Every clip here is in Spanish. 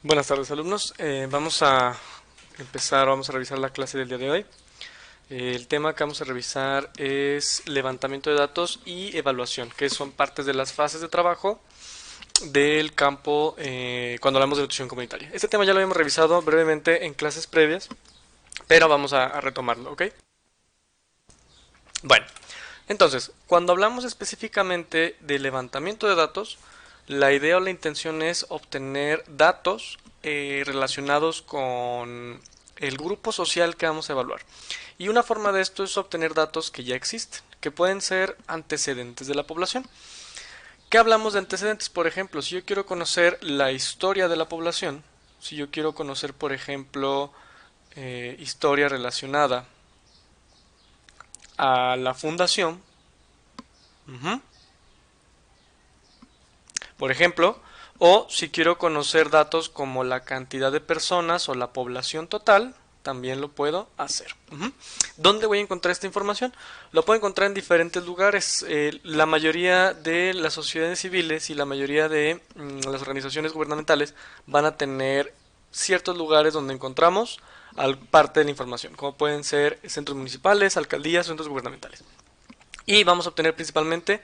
Buenas tardes, alumnos. Vamos a vamos a revisar la clase del día de hoy. El tema que vamos a revisar es levantamiento de datos y evaluación, que son partes de las fases de trabajo del campo cuando hablamos de nutrición comunitaria. Este tema ya lo habíamos revisado brevemente en clases previas, pero vamos a retomarlo, ¿ok? Bueno, entonces, cuando hablamos específicamente de levantamiento de datos, la idea o la intención es obtener datos relacionados con el grupo social que vamos a evaluar. Y una forma de esto es obtener datos que ya existen, que pueden ser antecedentes de la población. ¿Qué hablamos de antecedentes? Por ejemplo, si yo quiero conocer la historia de la población, si yo quiero conocer, por ejemplo, historia relacionada a la fundación, ujú, por ejemplo, o si quiero conocer datos como la cantidad de personas o la población total, también lo puedo hacer. ¿Dónde voy a encontrar esta información? Lo puedo encontrar en diferentes lugares. La mayoría de las sociedades civiles y la mayoría de las organizaciones gubernamentales van a tener ciertos lugares donde encontramos parte de la información, como pueden ser centros municipales, alcaldías, centros gubernamentales. Y vamos a obtener principalmente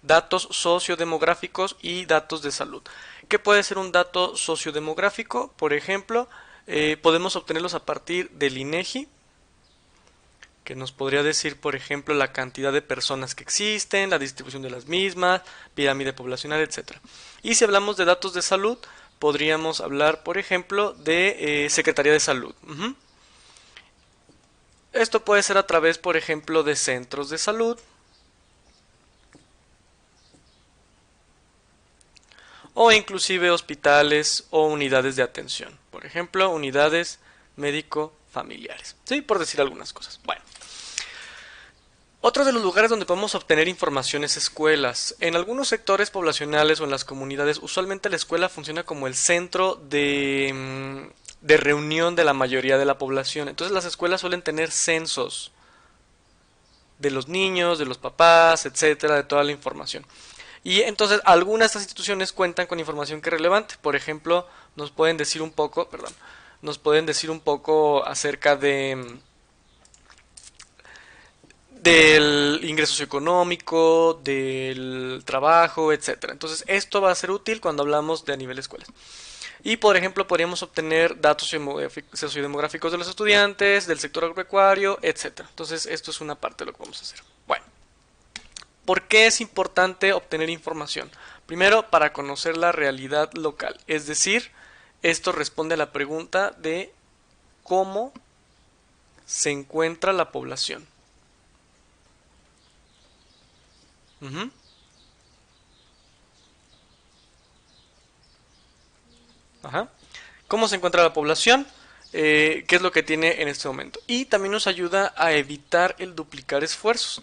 datos sociodemográficos y datos de salud. ¿Qué puede ser un dato sociodemográfico? Por ejemplo, podemos obtenerlos a partir del INEGI, que nos podría decir, por ejemplo, la cantidad de personas que existen, la distribución de las mismas, pirámide poblacional, etcétera. Y si hablamos de datos de salud, podríamos hablar, por ejemplo, de Secretaría de Salud. Esto puede ser a través, por ejemplo, de centros de salud, o inclusive hospitales o unidades de atención. Por ejemplo, unidades médico-familiares. Sí, por decir algunas cosas. Bueno, otro de los lugares donde podemos obtener información es escuelas. En algunos sectores poblacionales o en las comunidades, usualmente la escuela funciona como el centro de reunión de la mayoría de la población. Entonces las escuelas suelen tener censos de los niños, de los papás, etcétera, de toda la información. Y entonces algunas de estas instituciones cuentan con información que es relevante. Por ejemplo, nos pueden decir un poco, perdón, nos pueden decir un poco acerca del ingreso socioeconómico, del trabajo, etcétera. Entonces, esto va a ser útil cuando hablamos de a nivel escuelas. Y, por ejemplo, podríamos obtener datos sociodemográficos de los estudiantes, del sector agropecuario, etcétera. Entonces, esto es una parte de lo que vamos a hacer. Bueno, ¿por qué es importante obtener información? Primero, para conocer la realidad local. Es decir, esto responde a la pregunta de cómo se encuentra la población. Ujú. Ajá. ¿Cómo se encuentra la población? ¿Qué es lo que tiene en este momento? Y también nos ayuda a evitar el duplicar esfuerzos.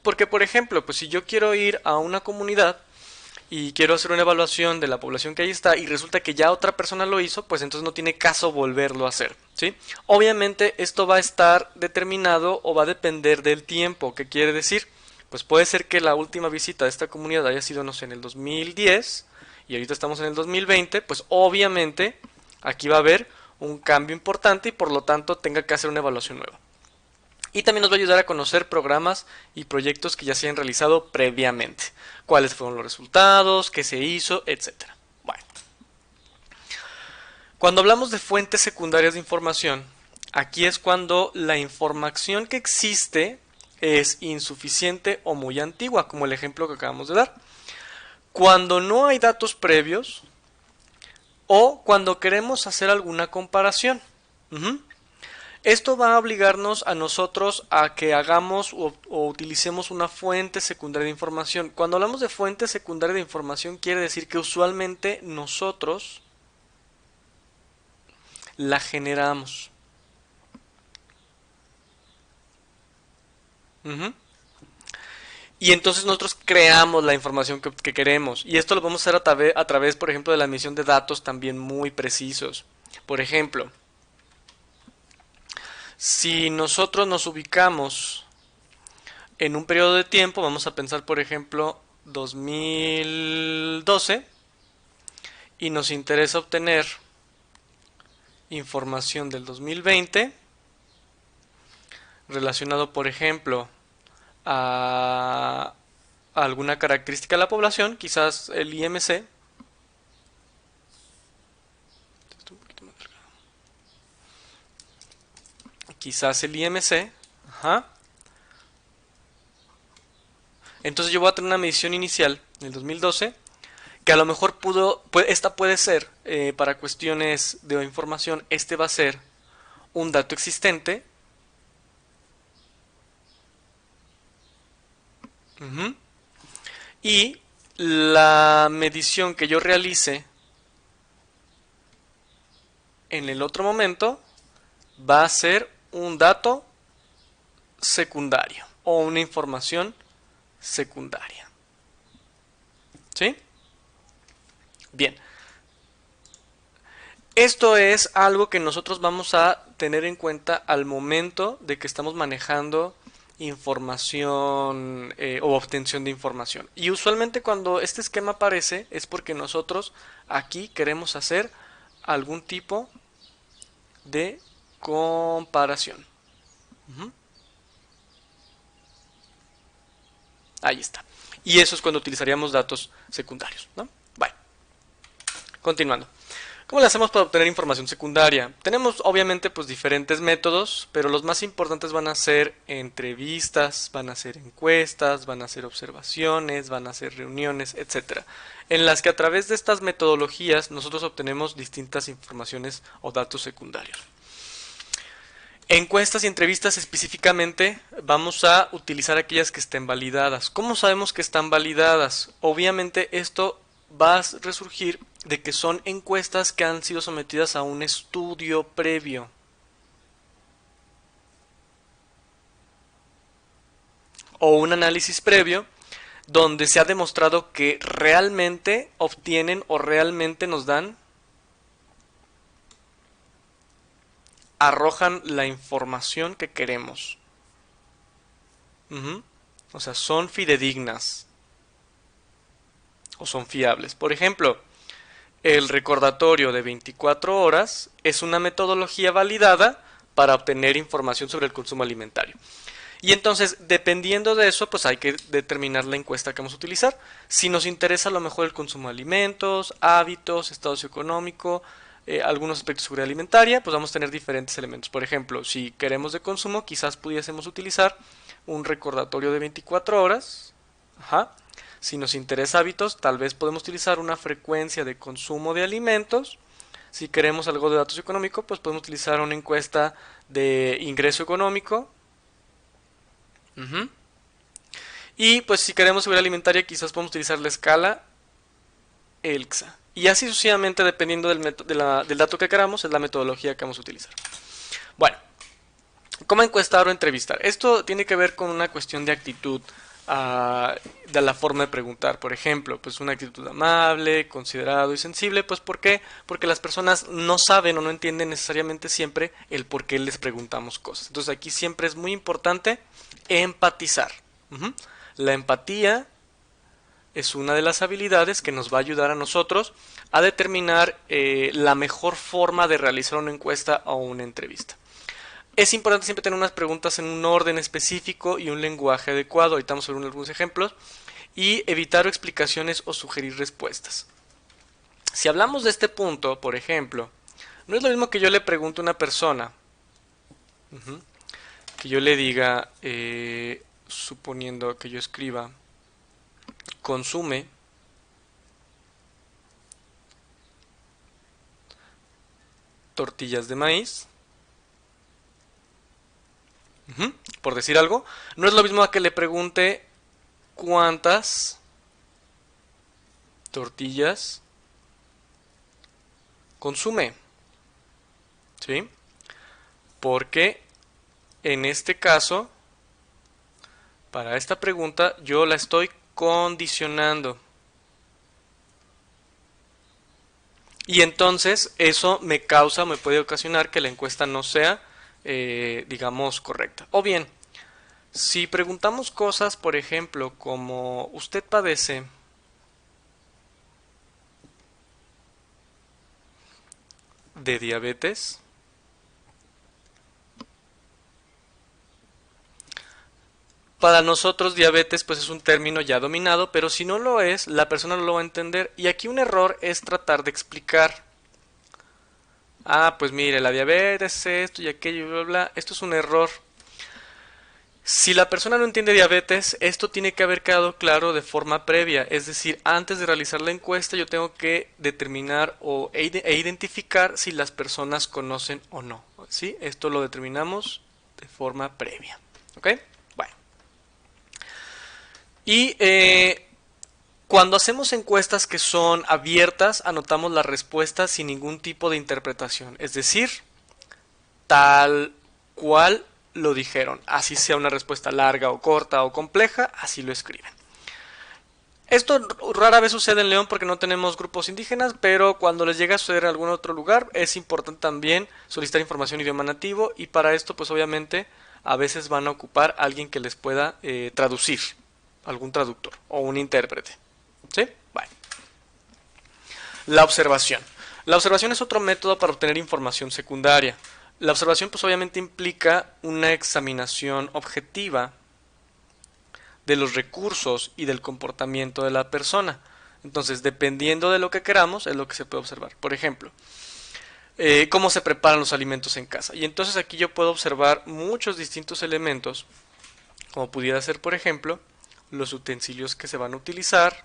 Porque, por ejemplo, pues si yo quiero ir a una comunidad y quiero hacer una evaluación de la población que ahí está y resulta que ya otra persona lo hizo, pues entonces no tiene caso volverlo a hacer, ¿sí? Obviamente esto va a estar determinado o va a depender del tiempo. ¿Qué quiere decir? Pues puede ser que la última visita de esta comunidad haya sido, no sé, en el 2010 y ahorita estamos en el 2020, pues obviamente aquí va a haber un cambio importante y por lo tanto tenga que hacer una evaluación nueva. Y también nos va a ayudar a conocer programas y proyectos que ya se han realizado previamente. Cuáles fueron los resultados, qué se hizo, etcétera. Bueno, cuando hablamos de fuentes secundarias de información, aquí es cuando la información que existe es insuficiente o muy antigua, como el ejemplo que acabamos de dar. Cuando no hay datos previos o cuando queremos hacer alguna comparación. Ujú. Esto va a obligarnos a nosotros a que hagamos o utilicemos una fuente secundaria de información. Cuando hablamos de fuente secundaria de información quiere decir que usualmente nosotros la generamos. Ujú. Y entonces nosotros creamos la información que queremos. Y esto lo podemos hacer a través, por ejemplo, de la emisión de datos también muy precisos. Por ejemplo, si nosotros nos ubicamos en un periodo de tiempo, vamos a pensar, por ejemplo, 2012, y nos interesa obtener información del 2020 relacionado, por ejemplo, a alguna característica de la población, quizás el IMC. Quizás el IMC. Ajá. Entonces yo voy a tener una medición inicial en el 2012 que a lo mejor esta puede ser para cuestiones de información, este va a ser un dato existente. Ujú. Y la medición que yo realice en el otro momento va a ser un dato secundario o una información secundaria. ¿Sí? Bien. Esto es algo que nosotros vamos a tener en cuenta al momento de que estamos manejando información o obtención de información. Y usualmente cuando este esquema aparece es porque nosotros aquí queremos hacer algún tipo de comparación. Ujú. Ahí está. Y eso es cuando utilizaríamos datos secundarios, ¿no? Bueno, continuando. ¿Cómo le hacemos para obtener información secundaria? Tenemos obviamente pues diferentes métodos, pero los más importantes van a ser entrevistas, van a ser encuestas, van a ser observaciones, van a ser reuniones, etcétera, en las que a través de estas metodologías nosotros obtenemos distintas informaciones o datos secundarios. Encuestas y entrevistas específicamente vamos a utilizar aquellas que estén validadas. ¿Cómo sabemos que están validadas? Obviamente esto va a resurgir de que son encuestas que han sido sometidas a un estudio previo. O un análisis previo donde se ha demostrado que realmente obtienen o realmente nos dan, arrojan la información que queremos. Ujú. O sea, son fidedignas o son fiables. Por ejemplo, el recordatorio de 24 horas es una metodología validada para obtener información sobre el consumo alimentario. Y entonces, dependiendo de eso, pues hay que determinar la encuesta que vamos a utilizar. Si nos interesa a lo mejor el consumo de alimentos, hábitos, estado socioeconómico, algunos aspectos de seguridad alimentaria, pues vamos a tener diferentes elementos. Por ejemplo, si queremos de consumo, quizás pudiésemos utilizar un recordatorio de 24 horas. Ajá. Si nos interesa hábitos, tal vez podemos utilizar una frecuencia de consumo de alimentos. Si queremos algo de datos económicos, pues podemos utilizar una encuesta de ingreso económico. Ujú. Y pues si queremos seguridad alimentaria, quizás podemos utilizar la escala ELXA. Y así sucesivamente, dependiendo del dato que queramos, es la metodología que vamos a utilizar. Bueno, ¿cómo encuestar o entrevistar? Esto tiene que ver con una cuestión de actitud, de la forma de preguntar. Por ejemplo, pues una actitud amable, considerado y sensible. Pues ¿por qué? Porque las personas no saben o no entienden necesariamente siempre el por qué les preguntamos cosas. Entonces aquí siempre es muy importante empatizar. Ujú. La empatía es una de las habilidades que nos va a ayudar a nosotros a determinar la mejor forma de realizar una encuesta o una entrevista. Es importante siempre tener unas preguntas en un orden específico y un lenguaje adecuado. Ahorita vamos a ver algunos ejemplos. Y evitar explicaciones o sugerir respuestas. Si hablamos de este punto, por ejemplo, no es lo mismo que yo le pregunte a una persona, que yo le diga, suponiendo que yo escriba, consume tortillas de maíz, por decir algo, no es lo mismo a que le pregunte cuántas tortillas consume, ¿sí? Porque en este caso, para esta pregunta, yo la estoy condicionando. Y entonces eso me puede ocasionar que la encuesta no sea, digamos, correcta. O bien, si preguntamos cosas, por ejemplo, como ¿usted padece de diabetes? Para nosotros diabetes pues es un término ya dominado, pero si no lo es, la persona no lo va a entender. Y aquí un error es tratar de explicar. Ah, pues mire, la diabetes es esto y aquello, bla, bla, bla. Esto es un error. Si la persona no entiende diabetes, esto tiene que haber quedado claro de forma previa. Es decir, antes de realizar la encuesta yo tengo que determinar e identificar si las personas conocen o no. ¿Sí? Esto lo determinamos de forma previa. ¿Ok? Bueno. Y cuando hacemos encuestas que son abiertas, anotamos las respuestas sin ningún tipo de interpretación. Es decir, tal cual lo dijeron. Así sea una respuesta larga o corta o compleja, así lo escriben. Esto rara vez sucede en León porque no tenemos grupos indígenas, pero cuando les llega a suceder en algún otro lugar es importante también solicitar información en idioma nativo y para esto pues obviamente a veces van a ocupar a alguien que les pueda traducir, algún traductor o un intérprete. ¿Sí? Bueno. La observación. La observación es otro método para obtener información secundaria. La observación pues obviamente implica una examinación objetiva de los recursos y del comportamiento de la persona. Entonces, dependiendo de lo que queramos, es lo que se puede observar. Por ejemplo, cómo se preparan los alimentos en casa. Y entonces aquí yo puedo observar muchos distintos elementos, como pudiera ser, por ejemplo, los utensilios que se van a utilizar,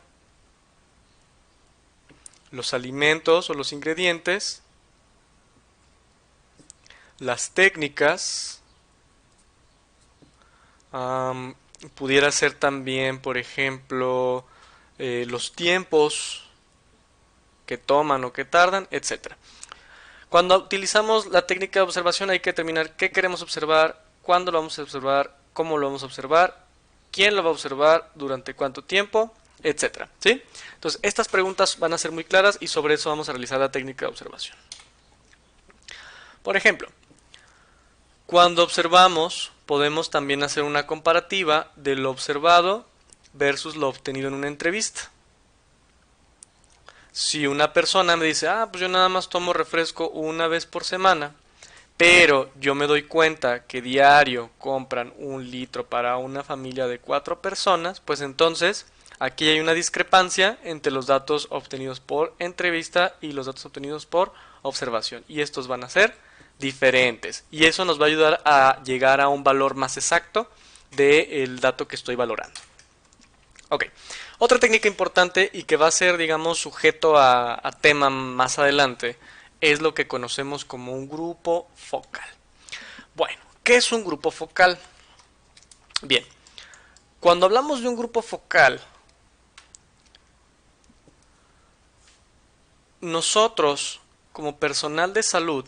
los alimentos o los ingredientes, las técnicas, pudiera ser también, por ejemplo, los tiempos que toman o que tardan, etcétera. Cuando utilizamos la técnica de observación hay que determinar qué queremos observar, cuándo lo vamos a observar, cómo lo vamos a observar, quién lo va a observar, durante cuánto tiempo, etcétera. ¿Sí? Entonces, estas preguntas van a ser muy claras y sobre eso vamos a realizar la técnica de observación. Por ejemplo, cuando observamos, podemos también hacer una comparativa de lo observado versus lo obtenido en una entrevista. Si una persona me dice, pues yo nada más tomo refresco una vez por semana, pero yo me doy cuenta que diario compran 1 litro para una familia de 4 personas, pues entonces aquí hay una discrepancia entre los datos obtenidos por entrevista y los datos obtenidos por observación. Y estos van a ser diferentes. Y eso nos va a ayudar a llegar a un valor más exacto del dato que estoy valorando. Ok. Otra técnica importante y que va a ser, digamos, sujeto a tema más adelante es lo que conocemos como un grupo focal. Bueno, ¿qué es un grupo focal? Bien, cuando hablamos de un grupo focal, nosotros, como personal de salud,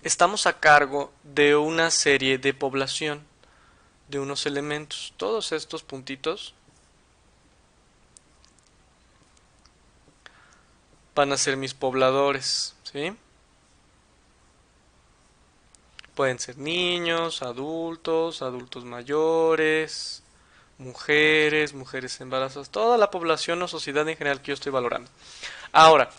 estamos a cargo de una serie de población, de unos elementos. Todos estos puntitos van a ser mis pobladores, ¿sí? Pueden ser niños, adultos, adultos mayores, mujeres, mujeres embarazadas, toda la población o sociedad en general que yo estoy valorando. Ahora,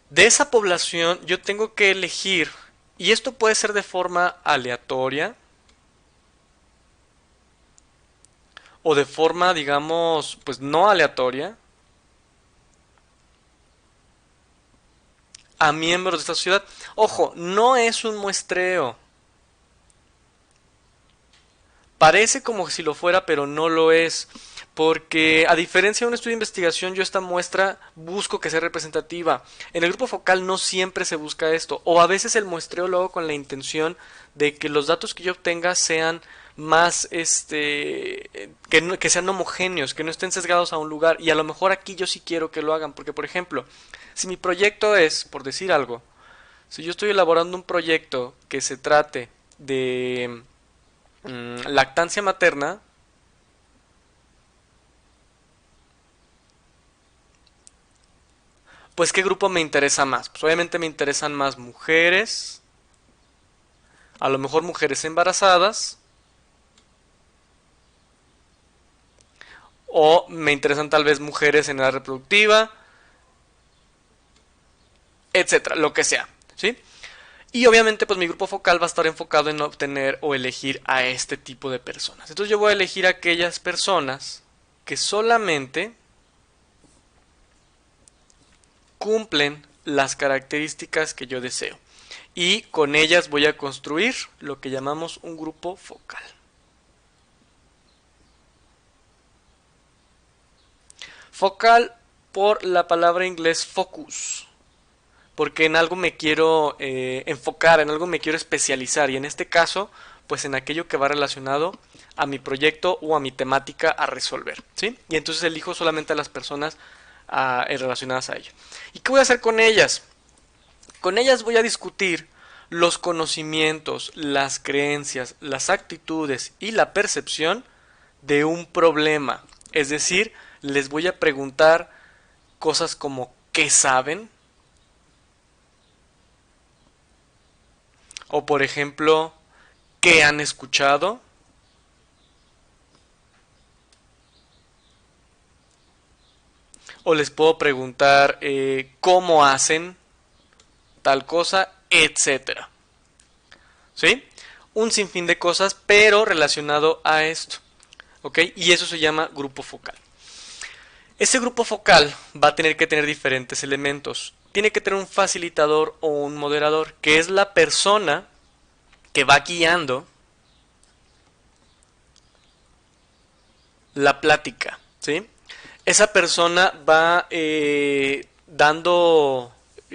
de esa población yo tengo que elegir, y esto puede ser de forma aleatoria o de forma, digamos, pues no aleatoria, a miembros de esta sociedad. Ojo, no es un muestreo. Parece como si lo fuera, pero no lo es. Porque a diferencia de un estudio de investigación, yo esta muestra busco que sea representativa. En el grupo focal no siempre se busca esto. O a veces el muestreo lo hago con la intención de que los datos que yo obtenga sean más, que sean homogéneos, que no estén sesgados a un lugar. Y a lo mejor aquí yo sí quiero que lo hagan. Porque, por ejemplo, si mi proyecto es, por decir algo, si yo estoy elaborando un proyecto que se trate de lactancia materna, pues ¿qué grupo me interesa más? Pues obviamente me interesan más mujeres, a lo mejor mujeres embarazadas, o me interesan tal vez mujeres en edad reproductiva, etcétera, lo que sea, ¿sí? Y obviamente pues mi grupo focal va a estar enfocado en obtener o elegir a este tipo de personas. Entonces yo voy a elegir a aquellas personas que solamente cumplen las características que yo deseo. Y con ellas voy a construir lo que llamamos un grupo focal. Focal por la palabra inglés focus, porque en algo me quiero enfocar, en algo me quiero especializar, y en este caso, pues en aquello que va relacionado a mi proyecto o a mi temática a resolver, ¿sí? Y entonces elijo solamente a las personas relacionadas a ello. ¿Y qué voy a hacer con ellas? Con ellas voy a discutir los conocimientos, las creencias, las actitudes y la percepción de un problema. Es decir, les voy a preguntar cosas como ¿qué saben? O por ejemplo, ¿qué han escuchado? O les puedo preguntar ¿cómo hacen tal cosa? Etcétera. ¿Sí? Un sinfín de cosas, pero relacionado a esto. ¿Ok? Y eso se llama grupo focal. Ese grupo focal va a tener que tener diferentes elementos. Tiene que tener un facilitador o un moderador, que es la persona que va guiando la plática, ¿sí? Esa persona va dando,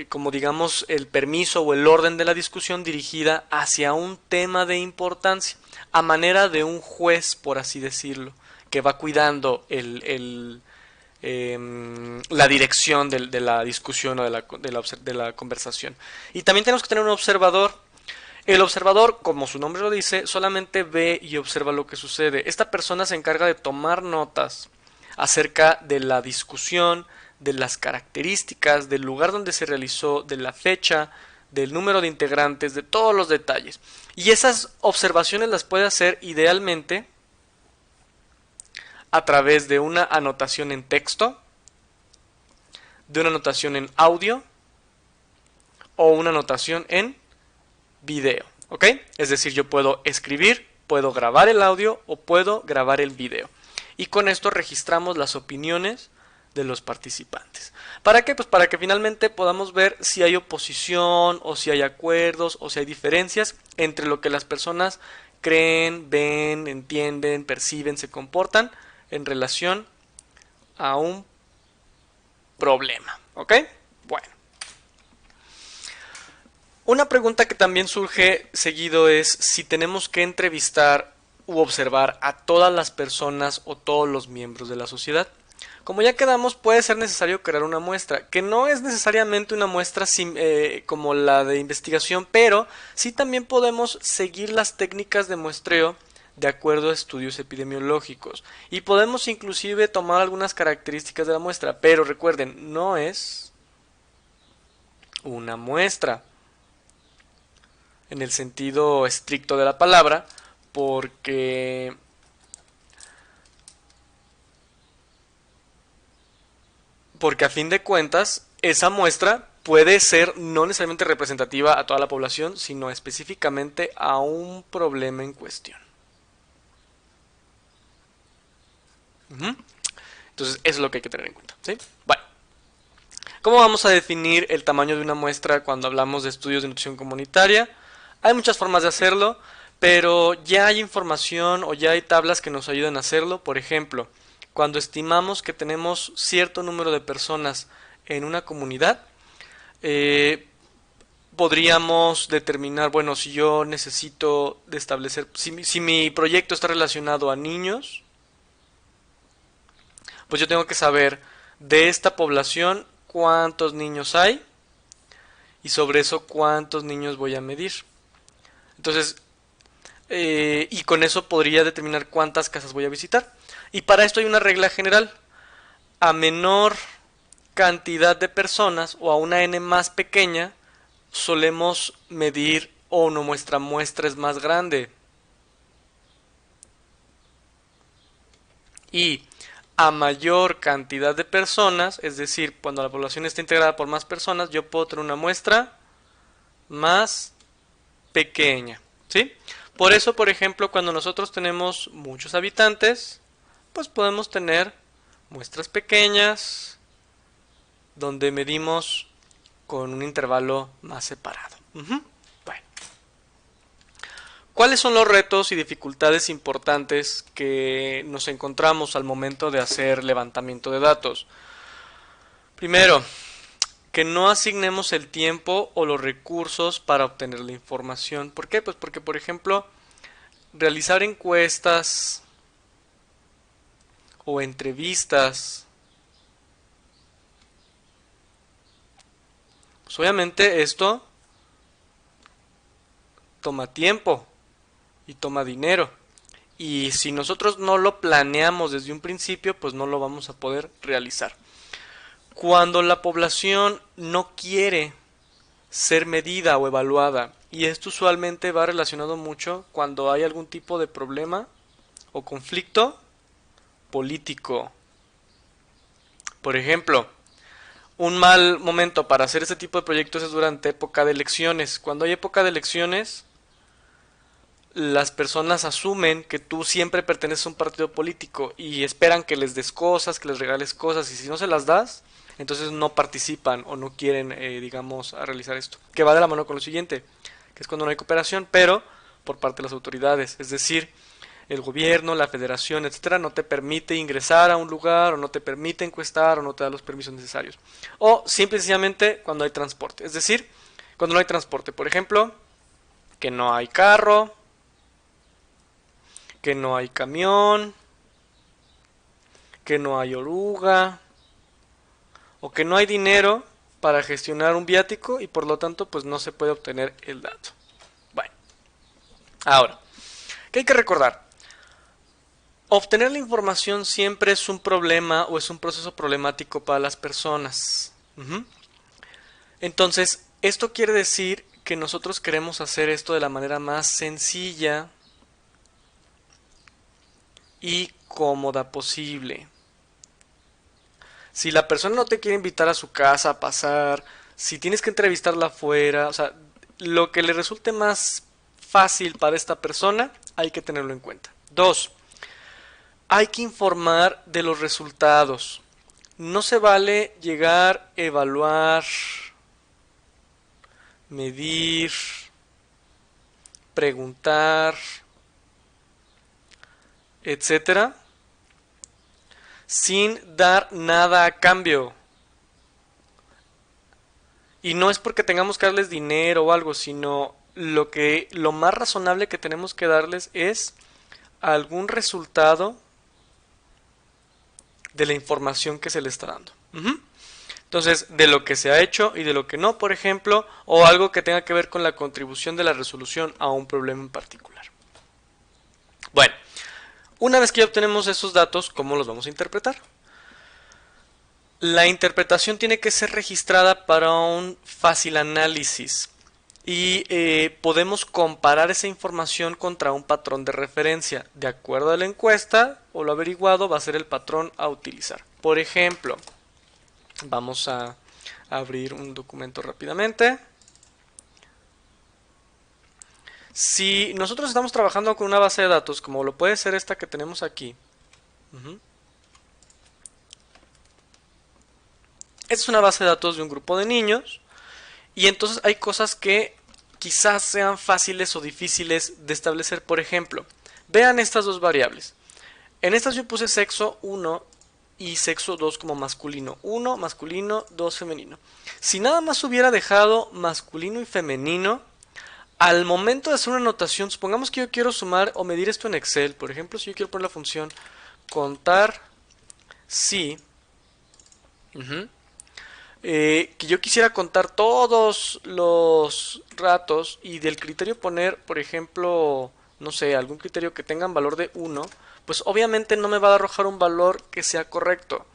como digamos, el permiso o el orden de la discusión dirigida hacia un tema de importancia, a manera de un juez, por así decirlo, que va cuidando la dirección de la discusión o de la conversación. Y también tenemos que tener un observador. El observador, como su nombre lo dice, solamente ve y observa lo que sucede. Esta persona se encarga de tomar notas acerca de la discusión, de las características, del lugar donde se realizó, de la fecha, del número de integrantes, de todos los detalles. Y esas observaciones las puede hacer idealmente a través de una anotación en texto, de una anotación en audio o una anotación en video, ¿ok? Es decir, yo puedo escribir, puedo grabar el audio o puedo grabar el video. Y con esto registramos las opiniones de los participantes. ¿Para qué? Pues para que finalmente podamos ver si hay oposición o si hay acuerdos o si hay diferencias entre lo que las personas creen, ven, entienden, perciben, se comportan en relación a un problema, ¿ok? Bueno. Una pregunta que también surge seguido es si tenemos que entrevistar u observar a todas las personas o todos los miembros de la sociedad. Como ya quedamos, puede ser necesario crear una muestra, que no es necesariamente una muestra como la de investigación, pero sí también podemos seguir las técnicas de muestreo de acuerdo a estudios epidemiológicos. Y podemos inclusive tomar algunas características de la muestra, pero recuerden, no es una muestra en el sentido estricto de la palabra, porque a fin de cuentas esa muestra puede ser no necesariamente representativa a toda la población, sino específicamente a un problema en cuestión. Entonces eso es lo que hay que tener en cuenta, ¿sí? Bueno, ¿cómo vamos a definir el tamaño de una muestra cuando hablamos de estudios de nutrición comunitaria? Hay muchas formas de hacerlo, pero ya hay información o ya hay tablas que nos ayudan a hacerlo. Por ejemplo, cuando estimamos que tenemos cierto número de personas en una comunidad, podríamos determinar, bueno, si yo necesito de establecer, si mi proyecto está relacionado a niños, pues yo tengo que saber de esta población cuántos niños hay y sobre eso cuántos niños voy a medir. Entonces, y con eso podría determinar cuántas casas voy a visitar. Y para esto hay una regla general. A menor cantidad de personas o a una n más pequeña, solemos medir o nuestra muestra es más grande. Y a mayor cantidad de personas, es decir, cuando la población está integrada por más personas, yo puedo tener una muestra más pequeña, ¿sí? Por eso, por ejemplo, cuando nosotros tenemos muchos habitantes, pues podemos tener muestras pequeñas donde medimos con un intervalo más separado. Bueno. ¿Cuáles son los retos y dificultades importantes que nos encontramos al momento de hacer levantamiento de datos? Primero, que no asignemos el tiempo o los recursos para obtener la información. ¿Por qué? Pues porque, por ejemplo, realizar encuestas o entrevistas, pues obviamente esto toma tiempo y toma dinero. Y si nosotros no lo planeamos desde un principio, pues no lo vamos a poder realizar. Cuando la población no quiere ser medida o evaluada, y esto usualmente va relacionado mucho cuando hay algún tipo de problema o conflicto político. Por ejemplo, un mal momento para hacer este tipo de proyectos es durante época de elecciones. Cuando hay época de elecciones, las personas asumen que tú siempre perteneces a un partido político y esperan que les des cosas, que les regales cosas, y si no se las das, entonces no participan o no quieren, digamos, a realizar esto. Que va de la mano con lo siguiente, que es cuando no hay cooperación, pero por parte de las autoridades, es decir, el gobierno, la federación, etcétera, no te permite ingresar a un lugar o no te permite encuestar o no te da los permisos necesarios. O simple y sencillamente cuando hay transporte, es decir, cuando no hay transporte, por ejemplo, que no hay carro, que no hay camión, que no hay oruga, o que no hay dinero para gestionar un viático y por lo tanto pues no se puede obtener el dato. Bueno, ahora, ¿qué hay que recordar? Obtener la información siempre es un problema o es un proceso problemático para las personas. Entonces, esto quiere decir que nosotros queremos hacer esto de la manera más sencilla y cómoda posible. Si la persona no te quiere invitar a su casa a pasar, si tienes que entrevistarla afuera, o sea, lo que le resulte más fácil para esta persona, hay que tenerlo en cuenta. 2. Hay que informar de los resultados. No se vale llegar, evaluar, medir, preguntar, etcétera, sin dar nada a cambio. Y no es porque tengamos que darles dinero o algo, sino lo más razonable que tenemos que darles es algún resultado de la información que se le está dando. Entonces, de lo que se ha hecho y de lo que no, por ejemplo, o algo que tenga que ver con la contribución de la resolución a un problema en particular. Bueno, una vez que ya obtenemos esos datos, ¿cómo los vamos a interpretar? La interpretación tiene que ser registrada para un fácil análisis y podemos comparar esa información contra un patrón de referencia. De acuerdo a la encuesta o lo averiguado va a ser el patrón a utilizar. Por ejemplo, vamos a abrir un documento rápidamente. Si nosotros estamos trabajando con una base de datos, como lo puede ser esta que tenemos aquí, esta es una base de datos de un grupo de niños, y entonces hay cosas que quizás sean fáciles o difíciles de establecer. Por ejemplo, vean estas dos variables. En estas yo puse sexo 1 y sexo 2 como masculino. 1 masculino, 2 femenino. Si nada más hubiera dejado masculino y femenino, al momento de hacer una anotación, supongamos que yo quiero sumar o medir esto en Excel. Por ejemplo, si yo quiero poner la función contar si, que yo quisiera contar todos los ratos y del criterio poner, por ejemplo, no sé, algún criterio que tengan valor de 1, pues obviamente no me va a arrojar un valor que sea correcto.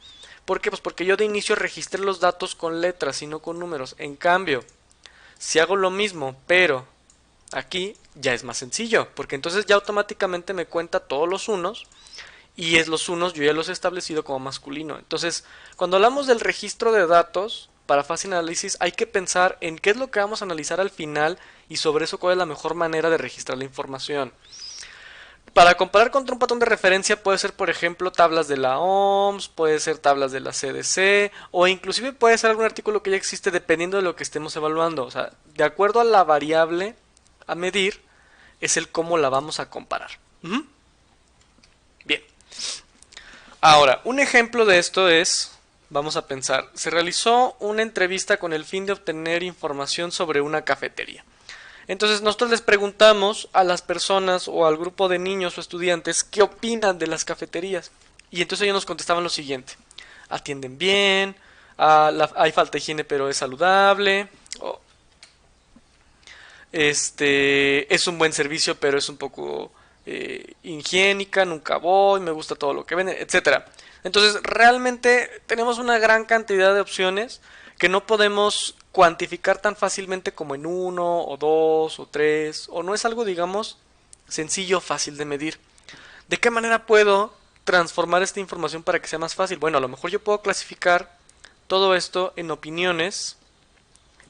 ¿Por qué? Pues porque yo de inicio registré los datos con letras y no con números. En cambio, si hago lo mismo, pero aquí ya es más sencillo, porque entonces ya automáticamente me cuenta todos los unos, y los unos yo ya los he establecido como masculino. Entonces, cuando hablamos del registro de datos, para fácil análisis, hay que pensar en qué es lo que vamos a analizar al final y sobre eso cuál es la mejor manera de registrar la información. Para comparar contra un patrón de referencia puede ser, por ejemplo, tablas de la OMS, puede ser tablas de la CDC o inclusive puede ser algún artículo que ya existe dependiendo de lo que estemos evaluando. O sea, de acuerdo a la variable a medir es el cómo la vamos a comparar. Bien. Ahora, un ejemplo de esto es, vamos a pensar, se realizó una entrevista con el fin de obtener información sobre una cafetería. Entonces nosotros les preguntamos a las personas o al grupo de niños o estudiantes qué opinan de las cafeterías. Y entonces ellos nos contestaban lo siguiente. Atienden bien, hay falta de higiene pero es saludable, es un buen servicio pero es un poco higiénica, nunca voy, me gusta todo lo que venden, etcétera. Entonces realmente tenemos una gran cantidad de opciones que no podemos cuantificar tan fácilmente como en uno o dos o tres, o no es algo, digamos, sencillo, fácil de medir. ¿De qué manera puedo transformar esta información para que sea más fácil? Bueno, a lo mejor yo puedo clasificar todo esto en opiniones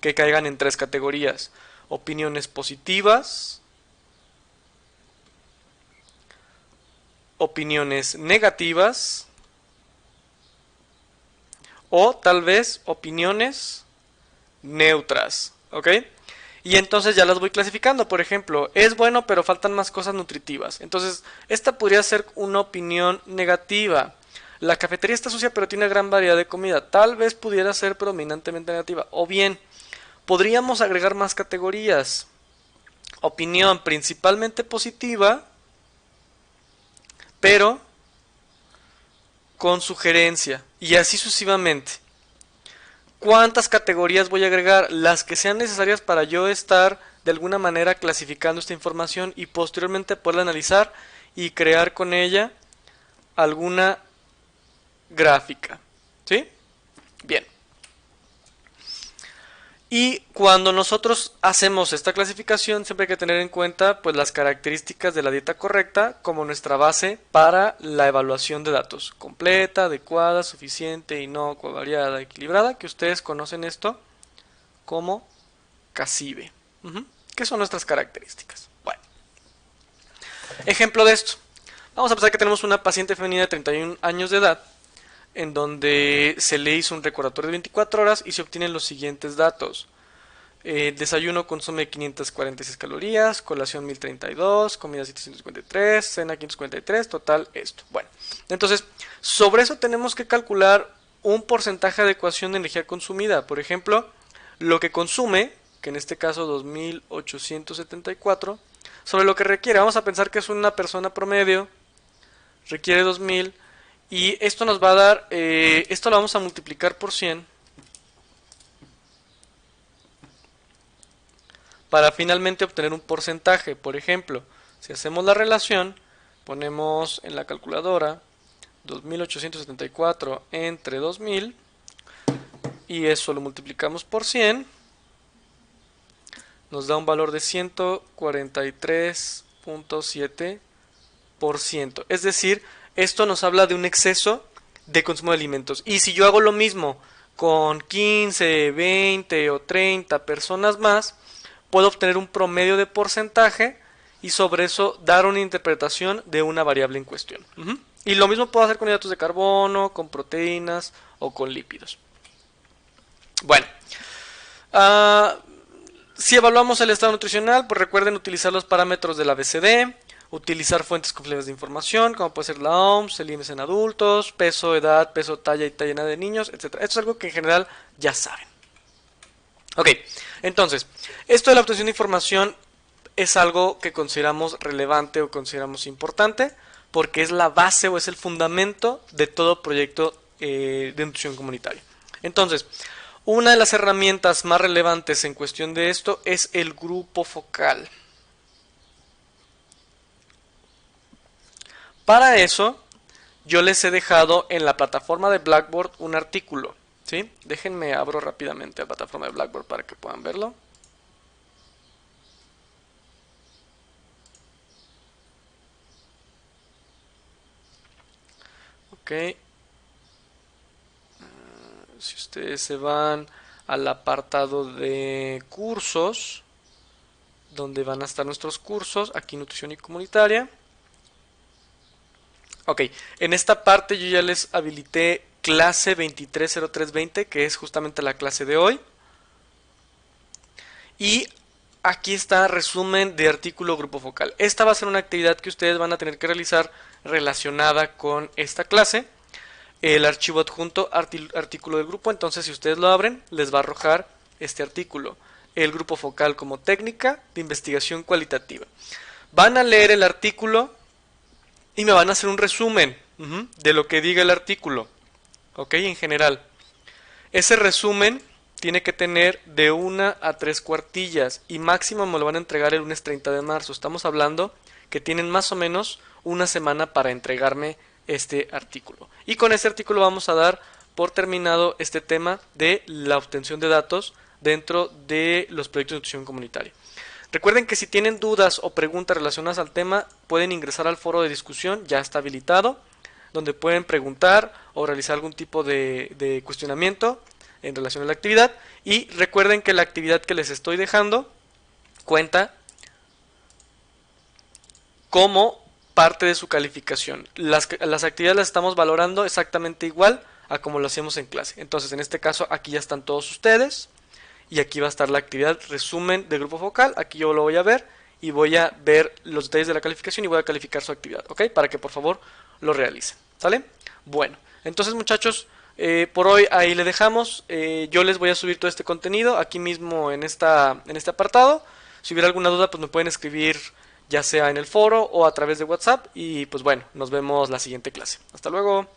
que caigan en tres categorías. Opiniones positivas, opiniones negativas o tal vez opiniones neutras, ¿ok? Y entonces ya las voy clasificando. Por ejemplo, es bueno pero faltan más cosas nutritivas. Entonces, esta podría ser una opinión negativa. La cafetería está sucia pero tiene gran variedad de comida. Tal vez pudiera ser predominantemente negativa. O bien, podríamos agregar más categorías. Opinión principalmente positiva, pero con sugerencia. Y así sucesivamente. ¿Cuántas categorías voy a agregar? Las que sean necesarias para yo estar de alguna manera clasificando esta información y posteriormente poderla analizar y crear con ella alguna gráfica. ¿Sí? Bien. Y cuando nosotros hacemos esta clasificación, siempre hay que tener en cuenta pues las características de la dieta correcta como nuestra base para la evaluación de datos. Completa, adecuada, suficiente, inocua, variada, equilibrada, que ustedes conocen esto como CACIBE. ¿Qué son nuestras características? Bueno, ejemplo de esto. Vamos a pensar que tenemos una paciente femenina de 31 años de edad en donde se le hizo un recordatorio de 24 horas y se obtienen los siguientes datos. Desayuno consume 546 calorías, colación 1032, comida 753, cena 543, total esto. Bueno, entonces sobre eso tenemos que calcular un porcentaje de ecuación de energía consumida. Por ejemplo, lo que consume, que en este caso 2874, sobre lo que requiere. Vamos a pensar que es una persona promedio, requiere 2000 y esto nos va a dar, esto lo vamos a multiplicar por 100 para finalmente obtener un porcentaje. Por ejemplo, si hacemos la relación, ponemos en la calculadora 2874 entre 2000 y eso lo multiplicamos por 100, nos da un valor de 143.7%. Es decir, esto nos habla de un exceso de consumo de alimentos. Y si yo hago lo mismo con 15, 20 o 30 personas más, puedo obtener un promedio de porcentaje y sobre eso dar una interpretación de una variable en cuestión. Y lo mismo puedo hacer con hidratos de carbono, con proteínas o con lípidos. Bueno, si evaluamos el estado nutricional, pues recuerden utilizar los parámetros del ABCD, utilizar fuentes confiables de información, como puede ser la OMS, el IMS en adultos, peso, edad, peso, talla y talla de niños, etc. Esto es algo que en general ya saben. Ok, entonces, esto de la obtención de información es algo que consideramos relevante o consideramos importante porque es la base o es el fundamento de todo proyecto de nutrición comunitaria. Entonces, una de las herramientas más relevantes en cuestión de esto es el grupo focal. Para eso, yo les he dejado en la plataforma de Blackboard un artículo. ¿Sí? Déjenme abro rápidamente la plataforma de Blackboard para que puedan verlo. Ok. Si ustedes se van al apartado de cursos, donde van a estar nuestros cursos, aquí nutrición y comunitaria. Ok, en esta parte yo ya les habilité clase 230320, que es justamente la clase de hoy. Y aquí está resumen de artículo grupo focal. Esta va a ser una actividad que ustedes van a tener que realizar relacionada con esta clase. El archivo adjunto, artículo del grupo, entonces si ustedes lo abren, les va a arrojar este artículo. El grupo focal como técnica de investigación cualitativa. Van a leer el artículo y me van a hacer un resumen de lo que diga el artículo. Ok, en general. Ese resumen tiene que tener de 1 a 3 cuartillas y máximo me lo van a entregar el lunes 30 de marzo. Estamos hablando que tienen más o menos una semana para entregarme este artículo. Y con este artículo vamos a dar por terminado este tema de la obtención de datos dentro de los proyectos de nutrición comunitaria. Recuerden que si tienen dudas o preguntas relacionadas al tema, pueden ingresar al foro de discusión, ya está habilitado, donde pueden preguntar o realizar algún tipo de cuestionamiento en relación a la actividad. Y recuerden que la actividad que les estoy dejando cuenta como parte de su calificación. Las actividades las estamos valorando exactamente igual a como lo hacíamos en clase. Entonces, en este caso, aquí ya están todos ustedes. Y aquí va a estar la actividad resumen de grupo focal. Aquí yo lo voy a ver y voy a ver los detalles de la calificación y voy a calificar su actividad, ¿ok? Para que por favor lo realicen, ¿sale? Bueno, entonces muchachos, por hoy ahí le dejamos. Yo les voy a subir todo este contenido aquí mismo en este apartado. Si hubiera alguna duda, pues me pueden escribir ya sea en el foro o a través de WhatsApp. Y pues bueno, nos vemos la siguiente clase. Hasta luego.